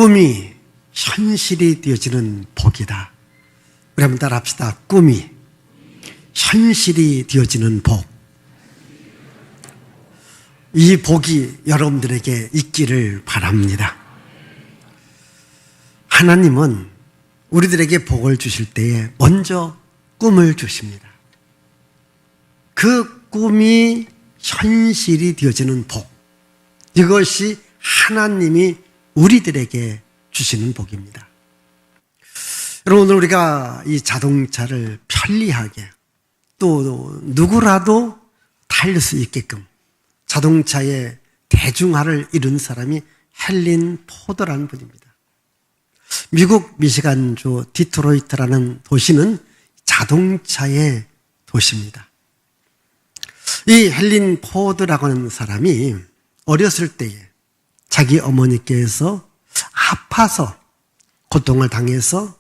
꿈이 현실이 되어지는 복이다. 우리 한번 따라 합시다. 꿈이 현실이 되어지는 복. 이 복이 여러분들에게 있기를 바랍니다. 하나님은 우리들에게 복을 주실 때에 먼저 꿈을 주십니다. 그 꿈이 현실이 되어지는 복. 이것이 하나님이 우리들에게 주시는 복입니다. 여러분, 오늘 우리가 이 자동차를 편리하게 또 누구라도 탈 수 있게끔 자동차의 대중화를 이룬 사람이 헨리 포드라는 분입니다. 미국 미시간주 디트로이트라는 도시는 자동차의 도시입니다. 이 헨리 포드라고 하는 사람이 어렸을 때에 자기 어머니께서 아파서 고통을 당해서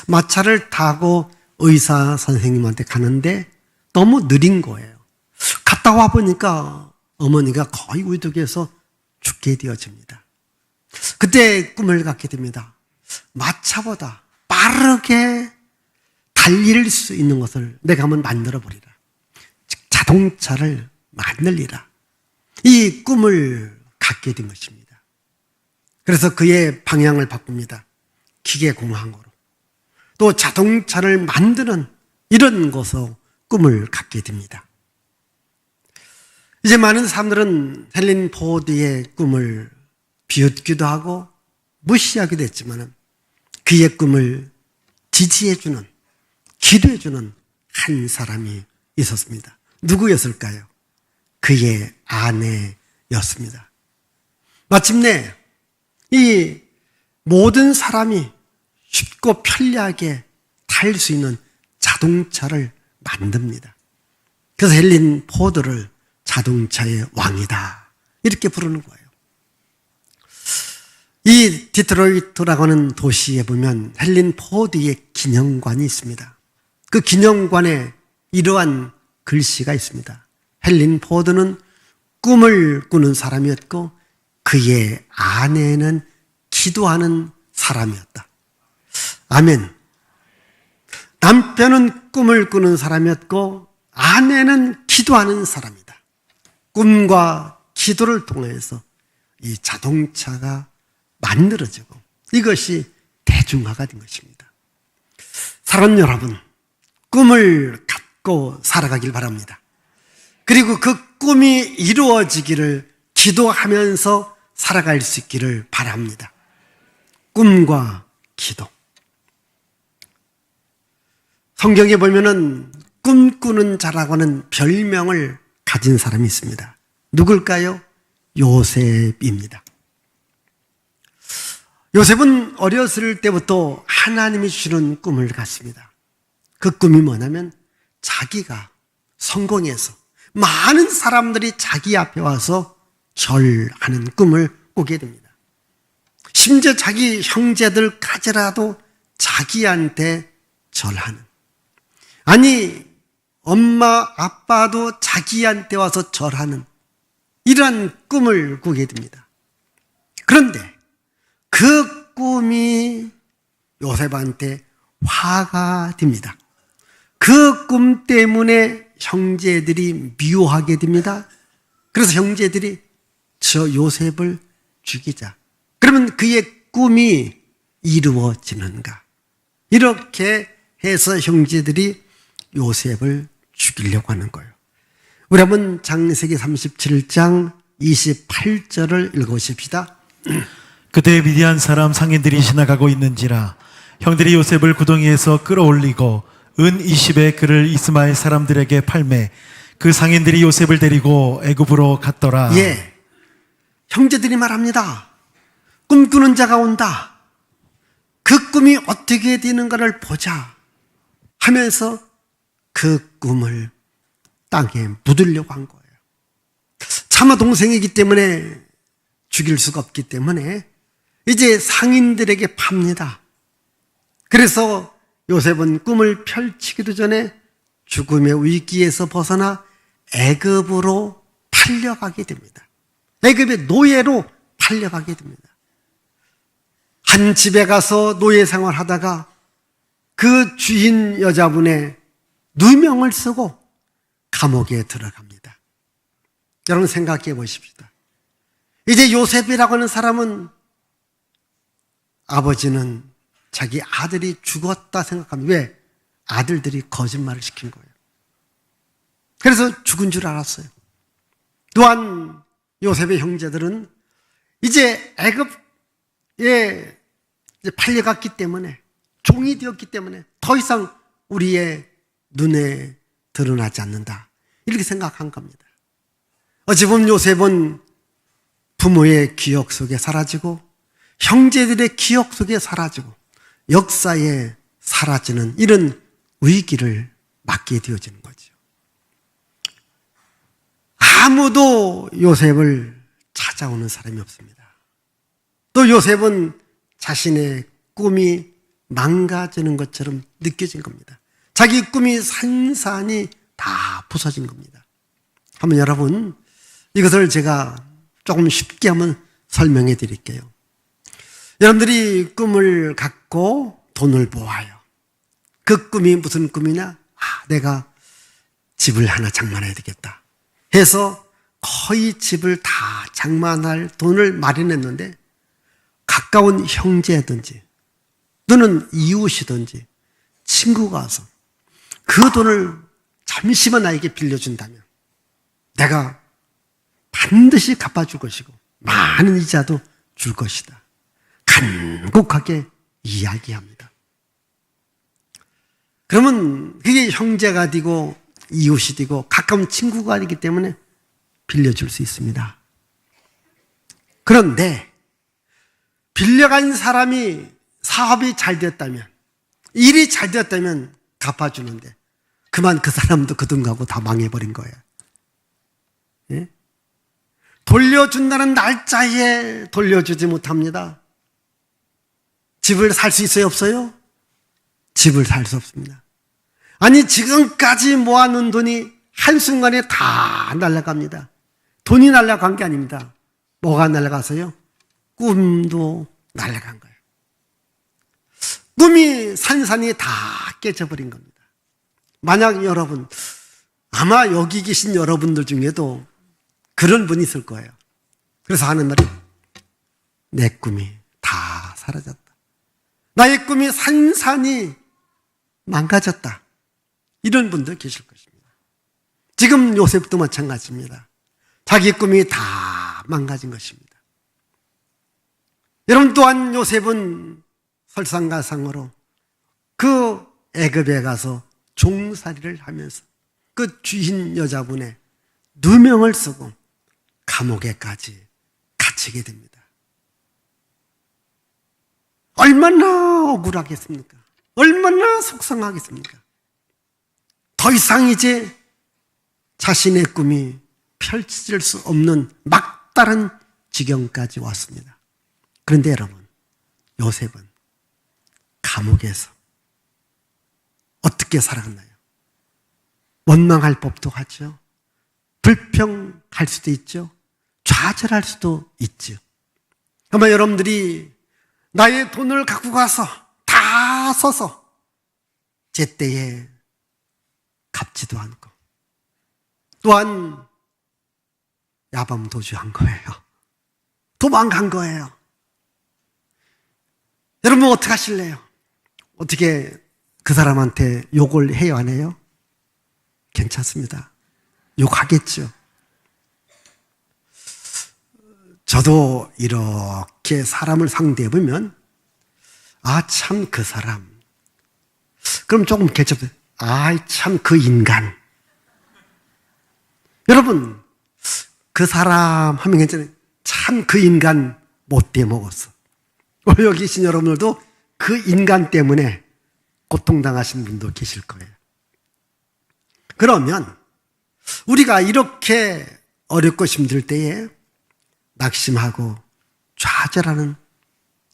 마차를 타고 의사 선생님한테 가는데 너무 느린 거예요. 갔다 와 보니까 어머니가 거의 위독해서 죽게 되어집니다. 그때 꿈을 갖게 됩니다. 마차보다 빠르게 달릴 수 있는 것을 내가 한번 만들어버리라. 즉 자동차를 만들리라. 이 꿈을 갖게 된 것입니다. 그래서 그의 방향을 바꿉니다. 기계공학으로. 또 자동차를 만드는 이런 것으로 꿈을 갖게 됩니다. 이제 많은 사람들은 헨리 포드의 꿈을 비웃기도 하고 무시하기도 했지만 그의 꿈을 지지해주는, 기도해주는 한 사람이 있었습니다. 누구였을까요? 그의 아내였습니다. 마침내 이 모든 사람이 쉽고 편리하게 탈 수 있는 자동차를 만듭니다. 그래서 헨리 포드를 자동차의 왕이다 이렇게 부르는 거예요. 이 디트로이트라고 하는 도시에 보면 헨리 포드의 기념관이 있습니다. 그 기념관에 이러한 글씨가 있습니다. 헨리 포드는 꿈을 꾸는 사람이었고 그의 아내는 기도하는 사람이었다. 아멘. 남편은 꿈을 꾸는 사람이었고 아내는 기도하는 사람이다. 꿈과 기도를 통해서 이 자동차가 만들어지고 이것이 대중화가 된 것입니다. 사랑하는 여러분, 꿈을 갖고 살아가길 바랍니다. 그리고 그 꿈이 이루어지기를 기도하면서 살아갈 수 있기를 바랍니다. 꿈과 기도. 성경에 보면은 꿈꾸는 자라고 하는 별명을 가진 사람이 있습니다. 누굴까요? 요셉입니다. 요셉은 어렸을 때부터 하나님이 주시는 꿈을 갖습니다. 그 꿈이 뭐냐면 자기가 성공해서 많은 사람들이 자기 앞에 와서 절하는 꿈을 꾸게 됩니다. 심지어 자기 형제들까지라도 자기한테 절하는, 아니 엄마 아빠도 자기한테 와서 절하는 이러한 꿈을 꾸게 됩니다. 그런데 그 꿈이 요셉한테 화가 됩니다. 그 꿈 때문에 형제들이 미워하게 됩니다. 그래서 형제들이 저 요셉을 죽이자. 그러면 그의 꿈이 이루어지는가? 이렇게 해서 형제들이 요셉을 죽이려고 하는 거예요. 우리 한번 창세기 37장 28절을 읽어보십시다. 그때 미디안 사람 상인들이 지나가고 있는지라 형들이 요셉을 구덩이에서 끌어올리고 은 20에 그를 이스마엘 사람들에게 팔매 그 상인들이 요셉을 데리고 애굽으로 갔더라. 예, 형제들이 말합니다. 꿈꾸는 자가 온다. 그 꿈이 어떻게 되는가를 보자 하면서 그 꿈을 땅에 묻으려고 한 거예요. 차마 동생이기 때문에 죽일 수가 없기 때문에 이제 상인들에게 팝니다. 그래서 요셉은 꿈을 펼치기도 전에 죽음의 위기에서 벗어나 애굽으로 팔려가게 됩니다. 애굽의 노예로 팔려가게 됩니다. 한 집에 가서 노예 생활하다가 그 주인 여자분의 누명을 쓰고 감옥에 들어갑니다. 여러분 생각해 보십시다. 이제 요셉이라고 하는 사람은 아버지는 자기 아들이 죽었다 생각합니다. 왜? 아들들이 거짓말을 시킨 거예요. 그래서 죽은 줄 알았어요. 또한 요셉의 형제들은 이제 애굽에 팔려갔기 때문에, 종이 되었기 때문에 더 이상 우리의 눈에 드러나지 않는다, 이렇게 생각한 겁니다. 어찌 보면 요셉은 부모의 기억 속에 사라지고 형제들의 기억 속에 사라지고 역사에 사라지는 이런 위기를 맞게 되어지는 거죠. 아무도 요셉을 찾아오는 사람이 없습니다. 또 요셉은 자신의 꿈이 망가지는 것처럼 느껴진 겁니다. 자기 꿈이 산산이 다 부서진 겁니다. 한번 여러분, 이것을 제가 조금 쉽게 한번 설명해 드릴게요. 여러분들이 꿈을 갖고 돈을 모아요. 그 꿈이 무슨 꿈이냐? 내가 집을 하나 장만해야 되겠다 해서 거의 집을 다 장만할 돈을 마련했는데, 가까운 형제든지 또는 이웃이든지 친구가 와서 그 돈을 잠시만 나에게 빌려준다면 내가 반드시 갚아줄 것이고 많은 이자도 줄 것이다, 간곡하게 이야기합니다. 그러면 그게 형제가 되고 이웃이 되고 가까운 친구가 되기 때문에 빌려줄 수 있습니다. 그런데 빌려간 사람이 사업이 잘 되었다면, 일이 잘 되었다면 갚아주는데 그만 그 사람도 그 돈 가고 다 망해버린 거예요. 예? 돌려준다는 날짜에 돌려주지 못합니다. 집을 살 수 있어요, 없어요? 집을 살 수 없습니다. 아니, 지금까지 모아놓은 돈이 한순간에 다 날아갑니다. 돈이 날아간 게 아닙니다. 뭐가 날아가서요? 꿈도 날아간 거예요. 꿈이 산산이 다 깨져버린 겁니다. 만약 여러분, 아마 여기 계신 여러분들 중에도 그런 분이 있을 거예요. 그래서 하는 말이, 내 꿈이 다 사라졌다, 나의 꿈이 산산이 망가졌다, 이런 분들 계실 것입니다. 지금 요셉도 마찬가지입니다. 자기 꿈이 다 망가진 것입니다. 여러분, 또한 요셉은 설상가상으로 그 애굽에 가서 종살이를 하면서 그 주인 여자분의 누명을 쓰고 감옥에까지 갇히게 됩니다. 얼마나 억울하겠습니까? 얼마나 속상하겠습니까? 더 이상 이제 자신의 꿈이 펼쳐질 수 없는 막다른 지경까지 왔습니다. 그런데 여러분, 요셉은 감옥에서 어떻게 살아갔나요? 원망할 법도 하죠. 불평할 수도 있죠. 좌절할 수도 있죠. 아마 여러분들이 나의 돈을 갖고 가서 다 써서 제때에 갚지도 않고 또한 야밤도주한 거예요. 도망간 거예요. 여러분 어떻게 하실래요? 어떻게 그 사람한테 욕을 해요, 안 해요? 괜찮습니다. 욕하겠죠. 저도 이렇게 사람을 상대해 보면 참 그 사람, 그럼 조금 개척돼요. 참 그 인간. 여러분, 그 사람 하면 괜찮아요. 참 그 인간 못돼 먹었어. 여기 계신 여러분들도 그 인간 때문에 고통당하신 분도 계실 거예요. 그러면 우리가 이렇게 어렵고 힘들 때에 낙심하고 좌절하는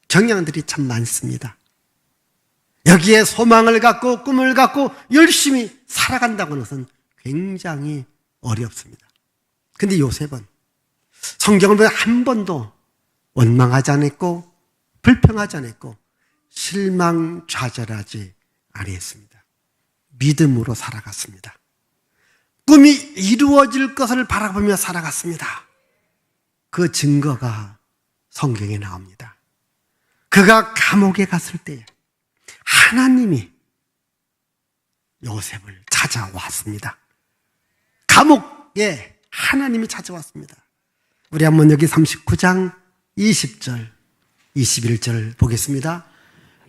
경향들이 참 많습니다. 여기에 소망을 갖고 꿈을 갖고 열심히 살아간다는 것은 굉장히 어렵습니다. 근데 요셉은 성경을 보면 한 번도 원망하지 않았고 불평하지 않았고 실망 좌절하지 아니했습니다. 믿음으로 살아갔습니다. 꿈이 이루어질 것을 바라보며 살아갔습니다. 그 증거가 성경에 나옵니다. 그가 감옥에 갔을 때 하나님이 요셉을 찾아왔습니다. 감옥에 하나님이 찾아왔습니다. 우리 한번 여기 39장 20절, 21절 보겠습니다.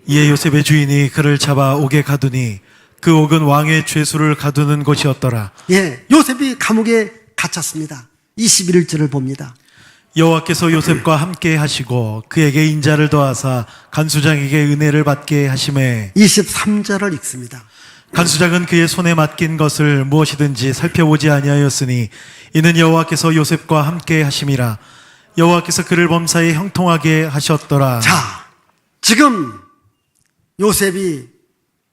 이에 요셉의 주인이 그를 잡아 옥에 가두니 그 옥은 왕의 죄수를 가두는 곳이었더라. 예, 요셉이 감옥에 갇혔습니다. 21절을 봅니다. 여호와께서 요셉과 함께 하시고 그에게 인자를 더하사 간수장에게 은혜를 받게 하심에 23절을 읽습니다. 간수장은 그의 손에 맡긴 것을 무엇이든지 살펴보지 아니하였으니 이는 여호와께서 요셉과 함께 하심이라. 여호와께서 그를 범사에 형통하게 하셨더라. 자, 지금 요셉이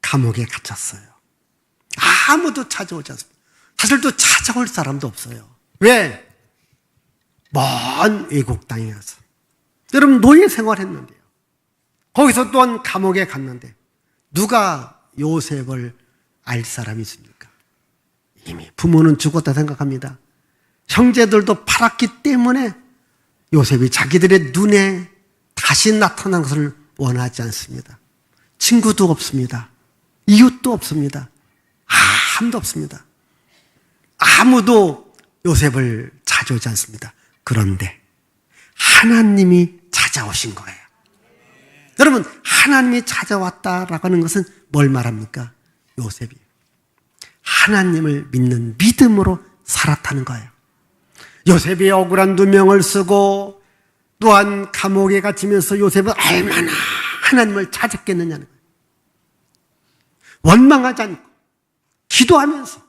감옥에 갇혔어요. 아무도 찾아오지 않습니다. 사실 또 찾아올 사람도 없어요. 왜? 먼 외국 땅에 가서 여러분 노예 생활했는데요. 거기서 또한 감옥에 갔는데 누가 요셉을 알 사람이 있습니까? 이미 부모는 죽었다 생각합니다. 형제들도 팔았기 때문에 요셉이 자기들의 눈에 다시 나타난 것을 원하지 않습니다. 친구도 없습니다. 이웃도 없습니다. 아무도 없습니다. 아무도 요셉을 찾아오지 않습니다. 그런데 하나님이 찾아오신 거예요. 여러분, 하나님이 찾아왔다라고 하는 것은 뭘 말합니까? 요셉이 하나님을 믿는 믿음으로 살았다는 거예요. 요셉이 억울한 누명을 쓰고 또한 감옥에 갇히면서 요셉은 얼마나 하나님을 찾았겠느냐는 거예요. 원망하지 않고 기도하면서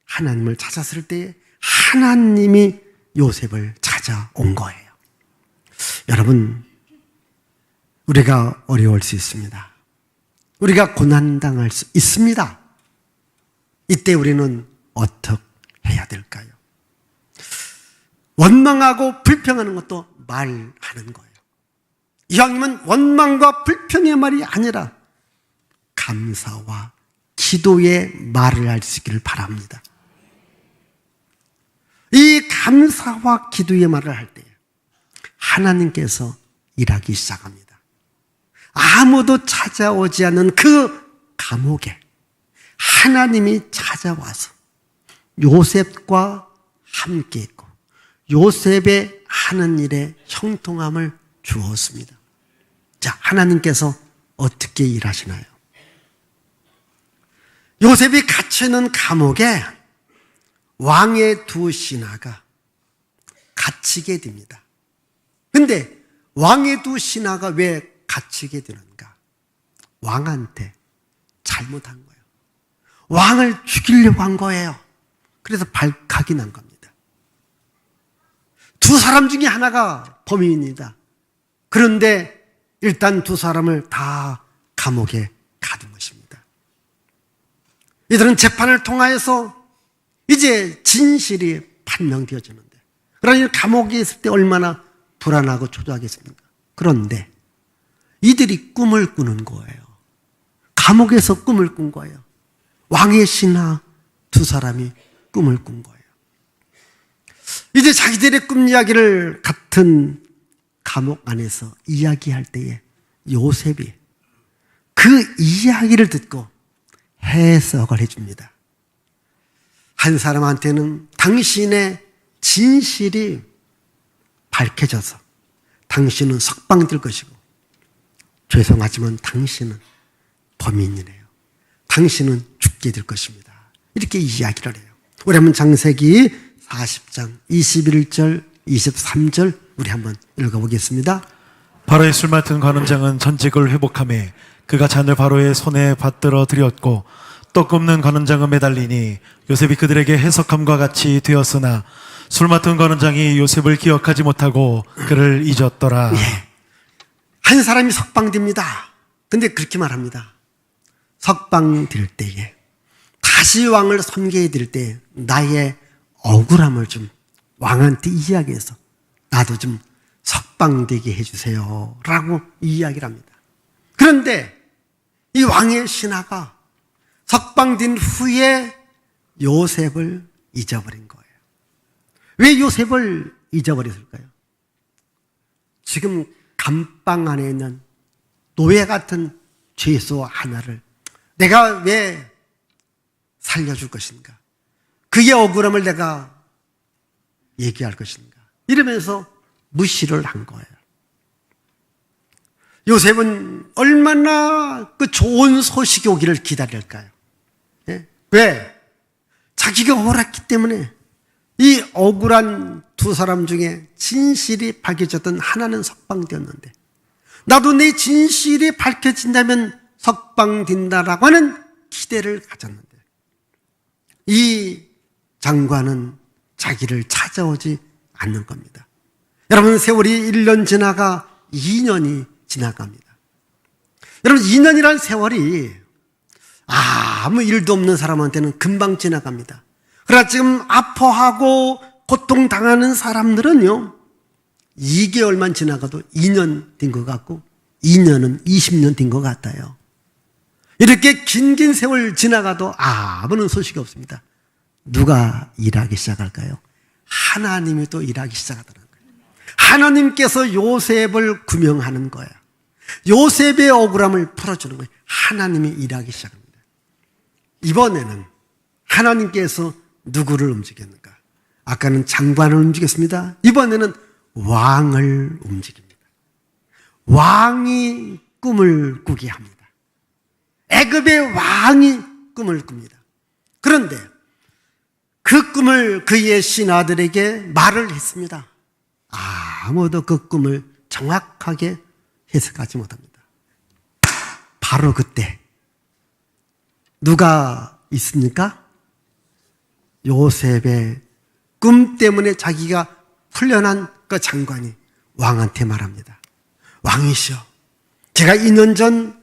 하나님을 찾았을 때 하나님이 요셉을 찾아온 거예요. 여러분, 우리가 어려울 수 있습니다. 우리가 고난당할 수 있습니다. 이때 우리는 어떻게 해야 될까요? 원망하고 불평하는 것도 말하는 거예요. 이왕이면 원망과 불평의 말이 아니라 감사와 기도의 말을 할 수 있기를 바랍니다. 이 감사와 기도의 말을 할 때 하나님께서 일하기 시작합니다. 아무도 찾아오지 않는 그 감옥에 하나님이 찾아와서 요셉과 함께 있고 요셉의 하는 일에 형통함을 주었습니다. 자, 하나님께서 어떻게 일하시나요? 요셉이 갇혀있는 감옥에 왕의 두 신하가 갇히게 됩니다. 근데 왕의 두 신하가 왜 갇히게 되는가? 왕한테 잘못한 거예요. 왕을 죽이려고 한 거예요. 그래서 발칵이 난 겁니다. 두 사람 중에 하나가 범인입니다. 그런데 일단 두 사람을 다 감옥에 가둔 것입니다. 이들은 재판을 통하여서 이제 진실이 판명되어지는데, 그러니 감옥에 있을 때 얼마나 불안하고 초조하겠습니까? 그런데 이들이 꿈을 꾸는 거예요. 감옥에서 꿈을 꾼 거예요. 왕의 신하 두 사람이 꿈을 꾼 거예요. 이제 자기들의 꿈 이야기를 같은 감옥 안에서 이야기할 때에 요셉이 그 이야기를 듣고 해석을 해줍니다. 한 사람한테는 당신의 진실이 밝혀져서 당신은 석방될 것이고, 죄송하지만 당신은 범인이래요. 당신은 죽게 될 것입니다. 이렇게 이야기를 해요. 우리 한번 창세기 40장 21절 23절 우리 한번 읽어보겠습니다. 바로의 술 맡은 관원장은 전직을 회복하매 그가 잔을 바로의 손에 받들어 드렸고 떡 굽는 관원장은 매달리니 요셉이 그들에게 해석함과 같이 되었으나 술 맡은 관원장이 요셉을 기억하지 못하고 그를 잊었더라. 예. 한 사람이 석방됩니다. 근데 그렇게 말합니다. 석방될 때에 다시 왕을 섬기게 될 때 나의 억울함을 좀 왕한테 이야기해서 나도 좀 석방 석방되게 해주세요 라고 이야기를 합니다. 그런데 이 왕의 신하가 석방된 후에 요셉을 잊어버린 거예요. 왜 요셉을 잊어버렸을까요? 지금 감방 안에 있는 노예 같은 죄수 하나를 내가 왜 살려줄 것인가? 그의 억울함을 내가 얘기할 것인가? 이러면서 무시를 한 거예요. 요셉은 얼마나 그 좋은 소식이 오기를 기다릴까요? 예? 왜? 자기가 옳았기 때문에 이 억울한 두 사람 중에 진실이 밝혀졌던 하나는 석방되었는데 나도 내 진실이 밝혀진다면 석방된다라고 하는 기대를 가졌는데 이 장관은 자기를 찾아오지 않는 겁니다. 여러분, 세월이 1년 지나가 2년이 지나갑니다. 여러분, 2년이란 세월이 아무 일도 없는 사람한테는 금방 지나갑니다. 그러나 지금 아파하고 고통당하는 사람들은요 2개월만 지나가도 2년 된 것 같고 2년은 20년 된 것 같아요. 이렇게 긴 세월 지나가도 아무런 소식이 없습니다. 누가 일하기 시작할까요? 하나님이 또 일하기 시작하더라는 거예요. 하나님께서 요셉을 구명하는 거예요. 요셉의 억울함을 풀어주는 거예요. 하나님이 일하기 시작합니다. 이번에는 하나님께서 누구를 움직였는가? 아까는 장관을 움직였습니다. 이번에는 왕을 움직입니다. 왕이 꿈을 꾸게 합니다. 애굽의 왕이 꿈을 꿉니다. 그런데 그 꿈을 그의 신하들에게 말을 했습니다. 아무도 그 꿈을 정확하게 해석하지 못합니다. 바로 그때 누가 있습니까? 요셉의 꿈 때문에 자기가 풀려난 그 장관이 왕한테 말합니다. 왕이시여, 제가 2년 전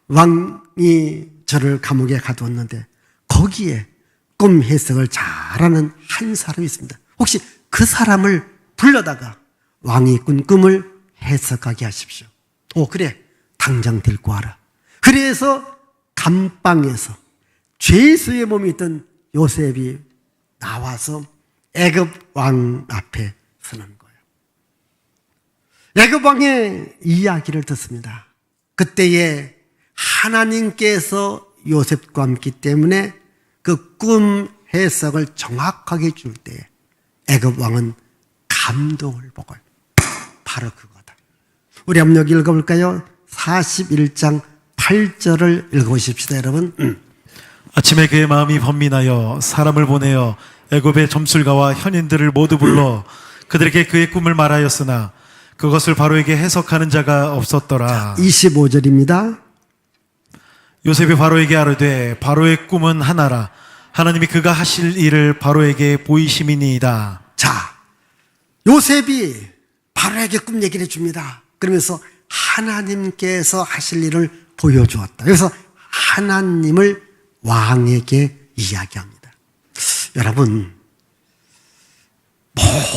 왕이 저를 감옥에 가두었는데 거기에 꿈 해석을 잘하는 한 사람이 있습니다. 혹시 그 사람을 불러다가 왕이 꾼 꿈을 해석하게 하십시오. 그래, 당장 데리고 와라. 그래서 감방에서 죄수의 몸이 있던 요셉이 나와서 애굽 왕 앞에 서는 거예요. 애굽 왕의 이야기를 듣습니다. 그때에 하나님께서 요셉과 함께 때문에 그 꿈 해석을 정확하게 줄 때에 애굽 왕은 감동을 보고 바로 그거다. 우리 한번 여기 읽어볼까요? 41장 8절을 읽어보십시다, 여러분. 아침에 그의 마음이 번민하여 사람을 보내어 애굽의 점술가와 현인들을 모두 불러 그들에게 그의 꿈을 말하였으나 그것을 바로에게 해석하는 자가 없었더라. 25절입니다. 요셉이 바로에게 아뢰되 바로의 꿈은 하나라. 하나님이 그가 하실 일을 바로에게 보이심이니이다. 자, 요셉이 바로에게 꿈 얘기를 해줍니다. 그러면서 하나님께서 하실 일을 보여주었다. 그래서 하나님을 왕에게 이야기합니다. 여러분,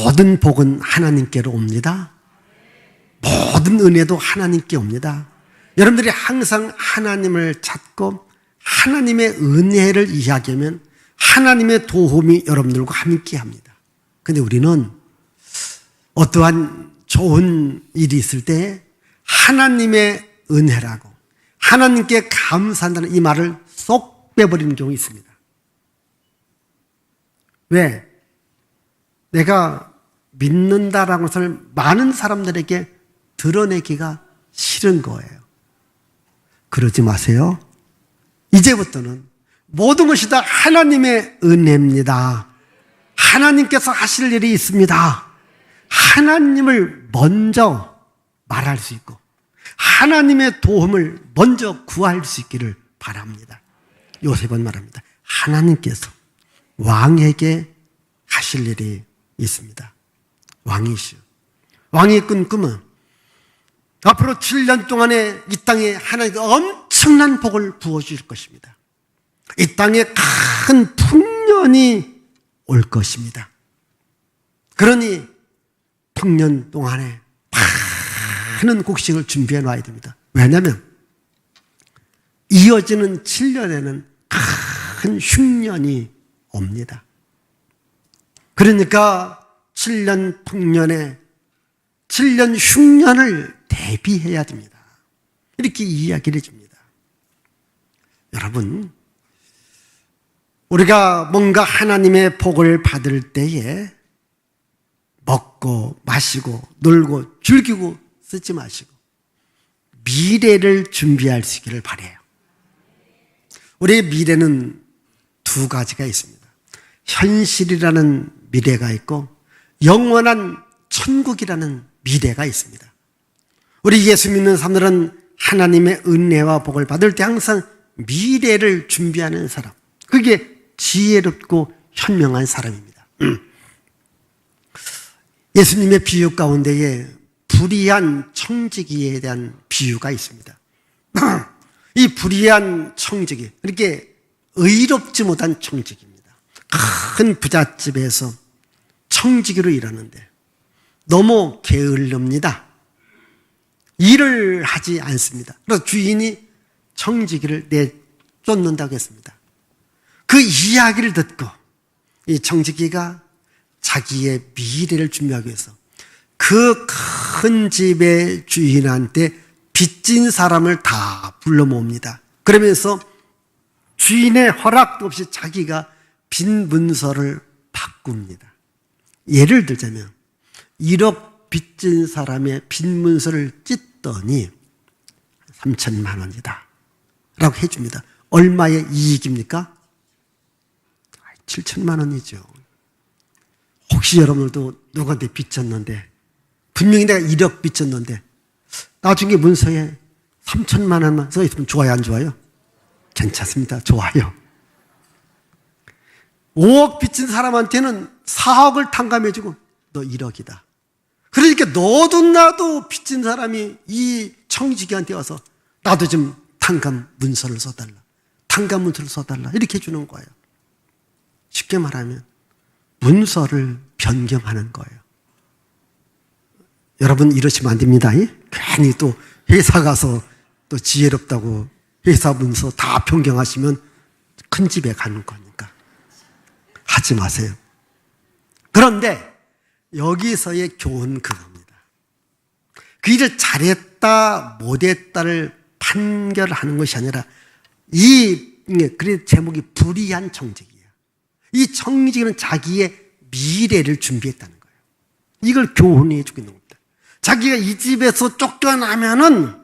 모든 복은 하나님께로 옵니다. 모든 은혜도 하나님께 옵니다. 여러분들이 항상 하나님을 찾고 하나님의 은혜를 이야기하면 하나님의 도움이 여러분들과 함께 합니다. 그런데 우리는 어떠한 좋은 일이 있을 때 하나님의 은혜라고 하나님께 감사한다는 이 말을 쏙 빼버리는 경우가 있습니다. 왜? 내가 믿는다라는 것을 많은 사람들에게 드러내기가 싫은 거예요. 그러지 마세요. 이제부터는 모든 것이 다 하나님의 은혜입니다. 하나님께서 하실 일이 있습니다. 하나님을 먼저 말할 수 있고 하나님의 도움을 먼저 구할 수 있기를 바랍니다. 요셉은 말합니다. 하나님께서 왕에게 하실 일이 있습니다. 왕이시오. 왕이 꾼 꿈은 앞으로 7년 동안에 이 땅에 하나님께 엄청난 복을 부어주실 것입니다. 이 땅에 큰 풍년이 올 것입니다. 그러니 풍년 동안에 많은 곡식을 준비해 놔야 됩니다. 왜냐하면 이어지는 7년에는 큰 흉년이 옵니다. 그러니까 7년 풍년에 7년 흉년을 대비해야 됩니다. 이렇게 이야기를 해줍니다. 여러분, 우리가 뭔가 하나님의 복을 받을 때에 먹고 마시고 놀고 즐기고 쓰지 마시고 미래를 준비할 수 있기를 바라요. 우리의 미래는 두 가지가 있습니다. 현실이라는 미래가 있고 영원한 천국이라는 미래가 있습니다. 우리 예수 믿는 사람들은 하나님의 은혜와 복을 받을 때 항상 미래를 준비하는 사람, 그게 지혜롭고 현명한 사람입니다. 예수님의 비유 가운데에 불의한 청지기에 대한 비유가 있습니다. 이 불의한 청지기, 이렇게 의롭지 못한 청지기입니다. 큰 부잣집에서 청지기로 일하는데 너무 게을릅니다. 일을 하지 않습니다. 그래서 주인이 청지기를 내쫓는다고 했습니다. 그 이야기를 듣고 이 청지기가 자기의 미래를 준비하기 위해서 그 큰 집의 주인한테 빚진 사람을 다 불러 모읍니다. 그러면서 주인의 허락도 없이 자기가 빈 문서를 바꿉니다. 예를 들자면 1억 빚진 사람의 빈 문서를 찢더니 3천만 원이다 라고 해줍니다. 얼마의 이익입니까? 7천만 원이죠. 혹시 여러분들도 누구한테 빚졌는데 분명히 내가 1억 빚졌는데 나중에 문서에 3천만 원만 써 있으면 좋아요, 안 좋아요? 괜찮습니다. 좋아요. 5억 빚진 사람한테는 4억을 탕감해주고 너 1억이다. 그러니까 너도 나도 빚진 사람이 이 청지기한테 와서 나도 좀 탕감 문서를 써달라. 탕감 문서를 써달라. 이렇게 해주는 거예요. 쉽게 말하면 문서를 변경하는 거예요. 여러분 이러시면 안 됩니다. 괜히 또 회사 가서 또 지혜롭다고 회사 문서 다 변경하시면 큰 집에 가는 거니까 하지 마세요. 그런데 여기서의 교훈은 그겁니다. 그 일을 잘했다 못했다를 판결하는 것이 아니라 그래 제목이 불의한 청지기예요. 이 청지기는 자기의 미래를 준비했다는 거예요. 이걸 교훈해 주고 있는 겁니다. 자기가 이 집에서 쫓겨나면은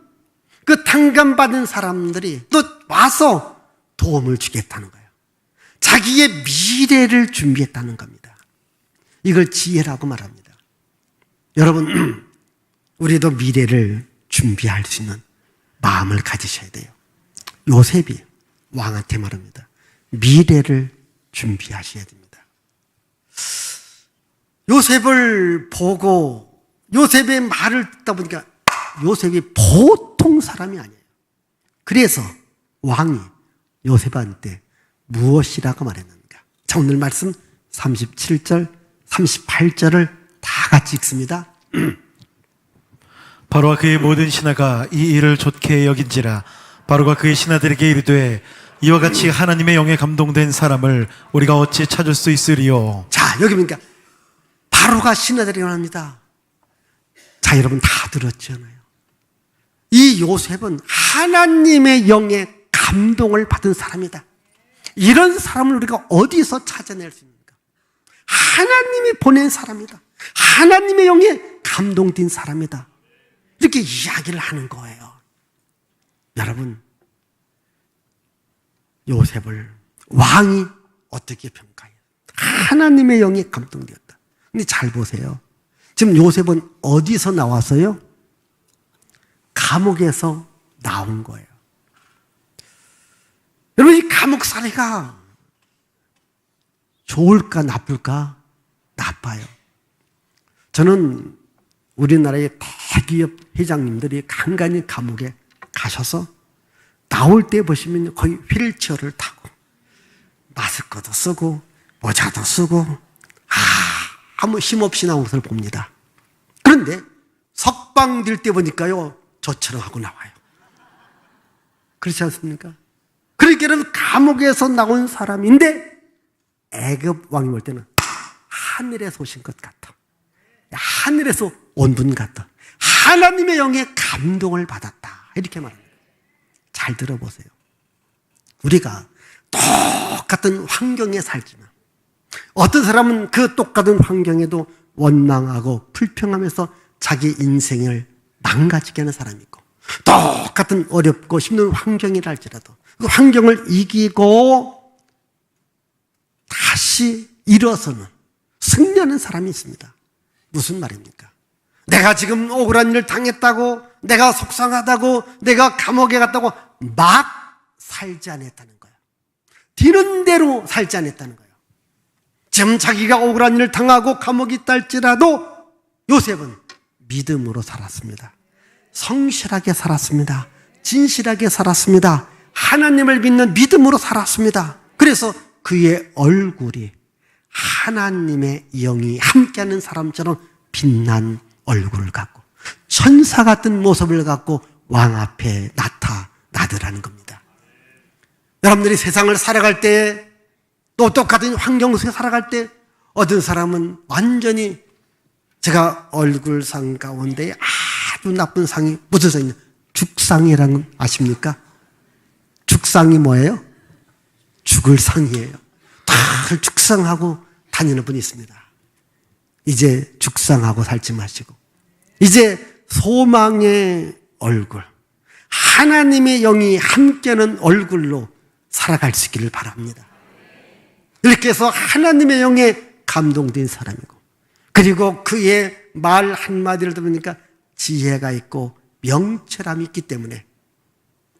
그 탕감받은 사람들이 또 와서 도움을 주겠다는 거예요. 자기의 미래를 준비했다는 겁니다. 이걸 지혜라고 말합니다. 여러분, 우리도 미래를 준비할 수 있는 마음을 가지셔야 돼요. 요셉이 왕한테 말합니다. 미래를 준비하셔야 됩니다. 요셉을 보고 요셉의 말을 듣다 보니까 요셉이 보통 사람이 아니에요. 그래서 왕이 요셉한테 무엇이라고 말했는가? 자, 오늘 말씀 37절, 38절을 다 같이 읽습니다. 바로와 그의 모든 신하가 이 일을 좋게 여긴지라. 바로가 그의 신하들에게 이르되 이와 같이 하나님의 영에 감동된 사람을 우리가 어찌 찾을 수 있으리요? 자, 여기 보니까 바로가 신하들에게 말합니다. 자, 여러분 다 들었잖아요. 이 요셉은 하나님의 영에 감동을 받은 사람이다. 이런 사람을 우리가 어디서 찾아낼 수 있습니까? 하나님이 보낸 사람이다. 하나님의 영에 감동된 사람이다. 이렇게 이야기를 하는 거예요. 여러분, 요셉을 왕이 어떻게 평가해요? 하나님의 영에 감동되었다. 근데 잘 보세요. 지금 요셉은 어디서 나왔어요? 감옥에서 나온 거예요. 여러분, 이 감옥 살이가 좋을까 나쁠까? 나빠요. 저는 우리나라의 대기업 회장님들이 간간히 감옥에 가셔서 나올 때 보시면 거의 휠체어를 타고 마스크도 쓰고 모자도 쓰고 아무 힘없이 나온 것을 봅니다. 그런데 석방될 때 보니까요, 저처럼 하고 나와요. 그렇지 않습니까? 그러니까 감옥에서 나온 사람인데 애굽 왕이 볼 때는 하늘에서 오신 것 같아. 하늘에서 온 분 같다. 하나님의 영에 감동을 받았다. 이렇게 말합니다. 잘 들어보세요. 우리가 똑같은 환경에 살지만 어떤 사람은 그 똑같은 환경에도 원망하고 불평하면서 자기 인생을 망가지게 하는 사람이 있고, 똑같은 어렵고 힘든 환경이라 할지라도 그 환경을 이기고 다시 일어서는 승리하는 사람이 있습니다. 무슨 말입니까? 내가 지금 억울한 일을 당했다고, 내가 속상하다고, 내가 감옥에 갔다고 막 살지 않았다는 거예요. 뒤는 대로 살지 않았다는 거예요. 지금 자기가 억울한 일을 당하고 감옥에 있다 할지라도 요셉은 믿음으로 살았습니다. 성실하게 살았습니다. 진실하게 살았습니다. 하나님을 믿는 믿음으로 살았습니다. 그래서 그의 얼굴이 하나님의 영이 함께하는 사람처럼 빛난 얼굴을 갖고 천사 같은 모습을 갖고 왕 앞에 나타나더라는 겁니다. 여러분들이 세상을 살아갈 때, 또 똑같은 환경 속에 살아갈 때 어떤 사람은 완전히, 제가 얼굴상 가운데 아주 나쁜 상이 무슨 상이냐, 죽상이라는 건 아십니까? 죽상이 뭐예요? 죽을 상이에요. 다 죽상하고 다니는 분이 있습니다. 이제 죽상하고 살지 마시고 이제 소망의 얼굴, 하나님의 영이 함께하는 얼굴로 살아갈 수 있기를 바랍니다. 이렇게 해서 하나님의 영에 감동된 사람이고, 그리고 그의 말 한마디를 들으니까 지혜가 있고 명철함이 있기 때문에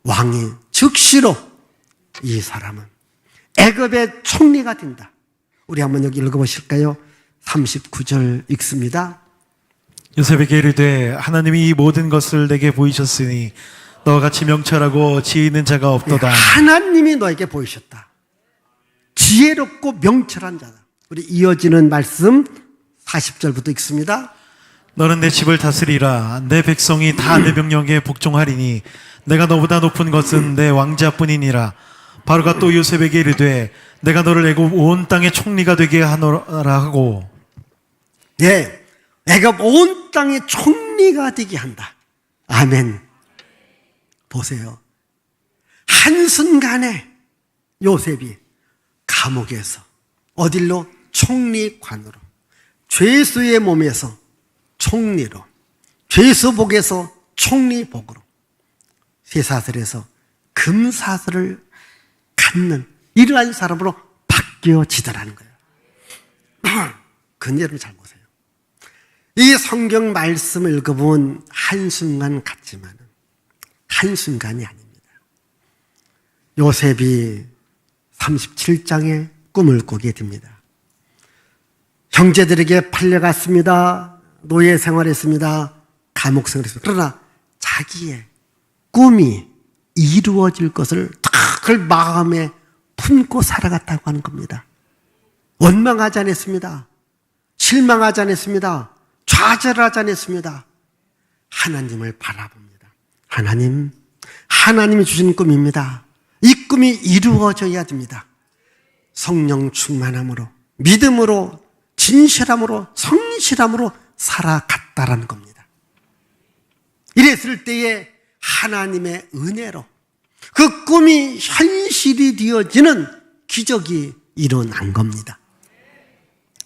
왕이 즉시로 이 사람은 애굽의 총리가 된다. 우리 한번 여기 읽어보실까요? 39절 읽습니다. 요셉에게 이르되 하나님이 이 모든 것을 내게 보이셨으니 너와 같이 명철하고 지혜 있는 자가 없도다. 하나님이 너에게 보이셨다. 지혜롭고 명철한 자다. 우리 이어지는 말씀 40절부터 읽습니다. 너는 내 집을 다스리라. 내 백성이 다 내 명령에 복종하리니 내가 너보다 높은 것은 내 왕자뿐이니라. 바로가 또 요셉에게 이르되 내가 너를 애굽 온 땅의 총리가 되게 하노라 하고, 네, 애굽 온 땅의 총리가 되게 한다. 아멘. 보세요. 한순간에 요셉이 감옥에서 어딜로? 총리관으로, 죄수의 몸에서 총리로, 죄수복에서 총리복으로, 쇠사슬에서 금사슬을 갖는 이러한 사람으로 바뀌어지더라는 거예요. 근데 여러분 잘 보세요. 이 성경 말씀을 읽어본 한순간 같지만 한순간이 아닙니다. 요셉이 37장에 꿈을 꾸게 됩니다. 형제들에게 팔려갔습니다. 노예 생활했습니다. 감옥 생활했습니다. 그러나 자기의 꿈이 이루어질 것을 늘 마음에 품고 살아갔다고 하는 겁니다. 원망하지 않았습니다. 실망하지 않았습니다. 좌절하지 않았습니다. 하나님을 바라봅니다. 하나님이 주신 꿈입니다. 이 꿈이 이루어져야 됩니다. 성령 충만함으로, 믿음으로, 진실함으로, 성실함으로 살아갔다라는 겁니다. 이랬을 때에 하나님의 은혜로 그 꿈이 현실이 되어지는 기적이 일어난 겁니다.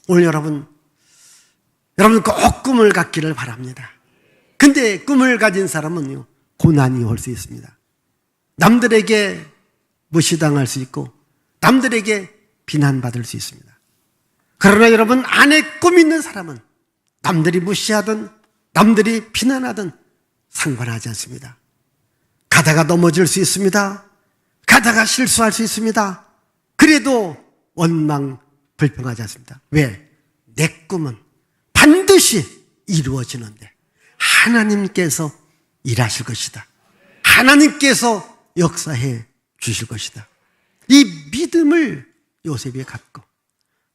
오늘 여러분 꼭 꿈을 갖기를 바랍니다. 근데 꿈을 가진 사람은요, 고난이 올 수 있습니다. 남들에게 무시당할 수 있고 남들에게 비난받을 수 있습니다. 그러나 여러분 안에 꿈 있는 사람은 남들이 무시하든 남들이 비난하든 상관하지 않습니다. 가다가 넘어질 수 있습니다. 가다가 실수할 수 있습니다. 그래도 원망, 불평하지 않습니다. 왜? 내 꿈은 반드시 이루어지는데 하나님께서 일하실 것이다. 하나님께서 역사해 주실 것이다. 이 믿음을 요셉이 갖고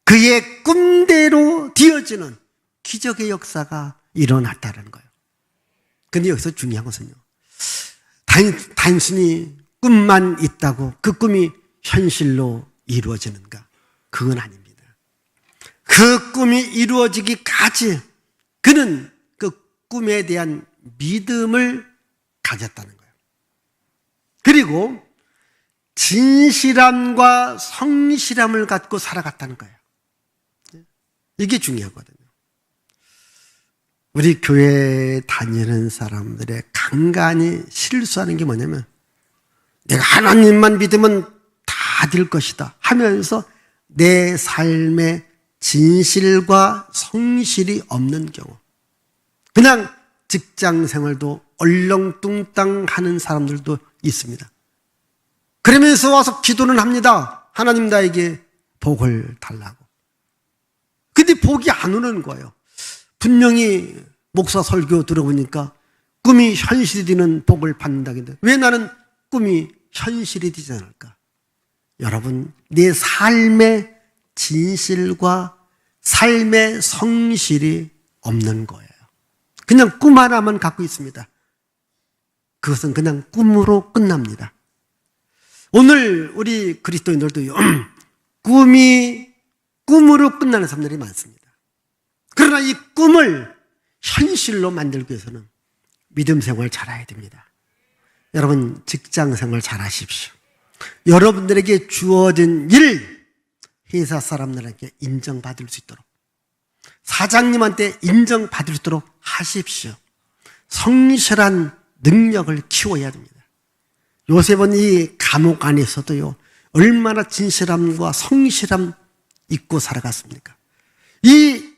그의 꿈대로 되어지는 기적의 역사가 일어났다는 거예요. 근데 여기서 중요한 것은요, 단순히 꿈만 있다고 그 꿈이 현실로 이루어지는가? 그건 아닙니다. 그 꿈이 이루어지기까지 그는 그 꿈에 대한 믿음을 가졌다는 거예요. 그리고 진실함과 성실함을 갖고 살아갔다는 거예요. 이게 중요하거든요. 우리 교회 다니는 사람들의 간간히 실수하는 게 뭐냐면, 내가 하나님만 믿으면 다 될 것이다 하면서 내 삶에 진실과 성실이 없는 경우, 그냥 직장 생활도 얼렁뚱땅 하는 사람들도 있습니다. 그러면서 와서 기도는 합니다. 하나님 나에게 복을 달라고. 근데 복이 안 오는 거예요. 분명히 목사 설교 들어보니까 꿈이 현실이 되는 복을 받는다는데 왜 나는 꿈이 현실이 되지 않을까? 여러분, 내 삶의 진실과 삶의 성실이 없는 거예요. 그냥 꿈 하나만 갖고 있습니다. 그것은 그냥 꿈으로 끝납니다. 오늘 우리 그리스도인들도요, 꿈이 꿈으로 끝나는 사람들이 많습니다. 그러나 이 꿈을 현실로 만들기 위해서는 믿음 생활 잘해야 됩니다. 여러분, 직장 생활 잘하십시오. 여러분들에게 주어진 일, 회사 사람들에게 인정받을 수 있도록, 사장님한테 인정받을 수 있도록 하십시오. 성실한 능력을 키워야 됩니다. 요셉은 이 감옥 안에서도요, 얼마나 진실함과 성실함 있고 살아갔습니까? 이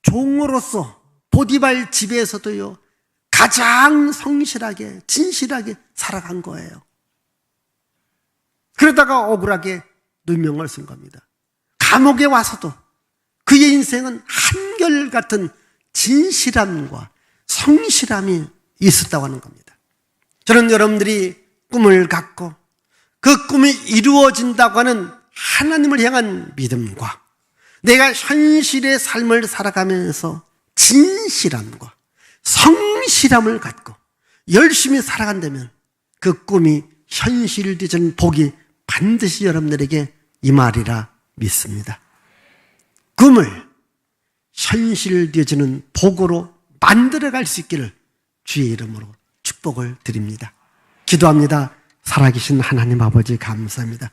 종으로서 보디발 집에서도요, 가장 성실하게, 진실하게 살아간 거예요. 그러다가 억울하게 누명을 쓴 겁니다. 감옥에 와서도 그의 인생은 한결같은 진실함과 성실함이 있었다고 하는 겁니다. 저는 여러분들이 꿈을 갖고 그 꿈이 이루어진다고 하는 하나님을 향한 믿음과 내가 현실의 삶을 살아가면서 진실함과 성실함을 갖고 열심히 살아간다면 그 꿈이 현실되는 복이 반드시 여러분들에게 임하리라 믿습니다. 꿈을 현실되어지는 복으로 만들어갈 수 있기를 주의 이름으로 축복을 드립니다. 기도합니다. 살아계신 하나님 아버지 감사합니다.